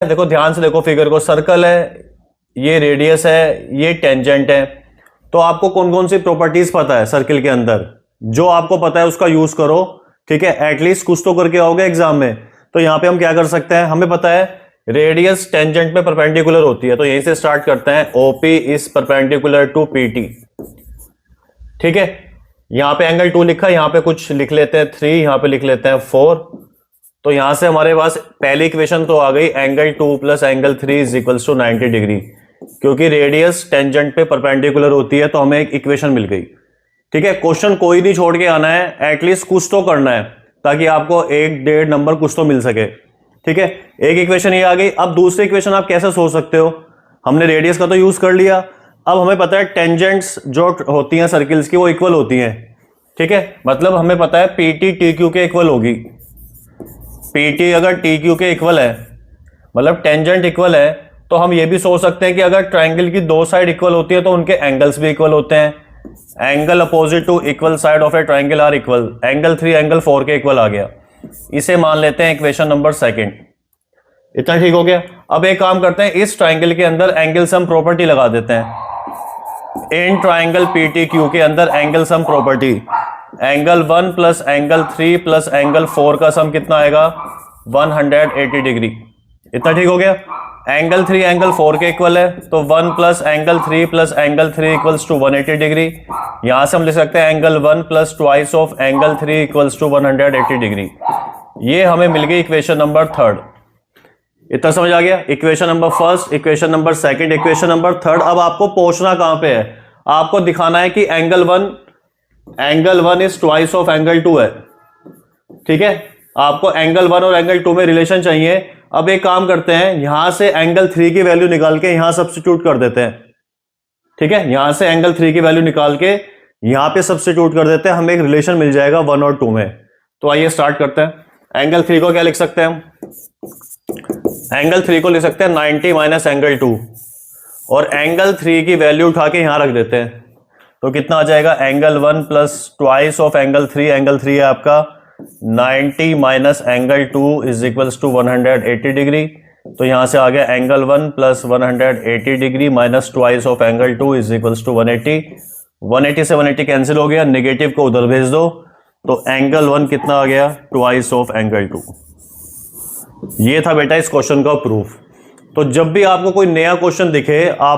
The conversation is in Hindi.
देखो ध्यान से देखो फिगर को, सर्कल है, ये रेडियस है, ये टेंजेंट है। तो आपको कौन कौन सी प्रॉपर्टीज पता है सर्किल के अंदर, जो आपको पता है उसका यूज करो। ठीक है, एटलीस्ट कुछ तो करके आओगे एग्जाम में। तो यहां पे हम क्या कर सकते हैं, हमें पता है रेडियस टेंजेंट पे परपेंडिकुलर होती है, तो यहीं से स्टार्ट करते हैं। OP is perpendicular to PT. ठीक है, यहां पे एंगल 2 लिखा है, यहां पे कुछ लिख लेते हैं 3, यहां पे लिख लेते हैं 4। तो यहां से हमारे पास पहली इक्वेशन तो आ गई, angle 2 plus angle 3 is equals to 90 degree. क्योंकि रेडियस टेंजेंट पे परपेंडिकुलर होती है तो हमें एक इक्वेशन मिल गई। ठीक है, क्वेश्चन कोई नहीं छोड़ के आना है, एटलीस्ट कुछ तो करना है ताकि आपको 1-1.5 नंबर कुछ तो मिल सके। ठीक है, एक इक्वेशन ये आ गई। अब दूसरी इक्वेशन आप कैसे सोच सकते हो, हमने रेडियस का तो यूज कर लिया, अब हमें पता है टेंजेंट्स जो होती हैं सर्किल्स की वो इक्वल होती हैं। ठीक है, मतलब हमें पता है पीटी टी क्यू के इक्वल होगी। पीटी अगर टी क्यू के इक्वल है, मतलब टेंजेंट इक्वल है, तो हम ये भी सोच सकते हैं कि अगर ट्राइंगल की दो साइड इक्वल होती है तो उनके एंगल्स भी इक्वल होते हैं। Angle opposite to equal side of a triangle are equal, angle 3 angle 4 के इक्वल आ गया। इसे मान लेते हैं इक्वेशन नंबर सेकंड। इतना ठीक हो गया। अब एक काम करते हैं, इस ट्राइंगल के अंदर एंगल सम प्रॉपर्टी लगा देते हैं। इन ट्राइंगल पीटी क्यू के अंदर angle sum property, angle 1 plus angle 3 plus angle 4 का सम कितना आएगा, 180 डिग्री। इतना ठीक हो गया। एंगल 3 एंगल 4 के इक्वल है, तो 1 plus angle 3 plus angle 3 equals to 180 degree. यहां से हम लिख सकते हैं angle 1 plus twice of angle 3 equals to 180 degree. ये हमें मिल गई इक्वेशन नंबर थर्ड। इतना समझ आ गया, equation number first, equation number second, equation number third. अब आपको पहुंचना कहां पे है, आपको दिखाना है कि angle 1 is twice of angle 2 है। ठीक है, आपको एंगल 1 और एंगल 2 में रिलेशन चाहिए। अब एक काम करते हैं, यहां से एंगल 3 की वैल्यू निकाल के यहां सब्स्टिट्यूट कर देते हैं। ठीक है, यहां से एंगल 3 की वैल्यू निकाल के यहां पे सब्स्टिट्यूट कर देते हैं, हमें एक रिलेशन मिल जाएगा 1 और 2 में। तो आइए स्टार्ट करते हैं। एंगल 3 को क्या लिख सकते हैं हम, एंगल 3 को लिख सकते हैं 90 माइनस एंगल 2, और एंगल 3 की वैल्यू उठा के यहां रख देते हैं। तो कितना आ जाएगा, angle 1 plus twice of angle 3, angle 3 है आपका 90 minus angle 2 is equals to 180 degree. तो यहां से आ गया angle 1 plus 180 degree minus twice of angle 2 is equals to 180। 180 से 180 कैंसिल हो गया, नेगेटिव को उधर भेज दो, तो एंगल 1 कितना आ गया, ट्वाइस ऑफ एंगल 2। ये था बेटा इस क्वेश्चन का प्रूफ। तो जब भी आपको कोई नया क्वेश्चन दिखे,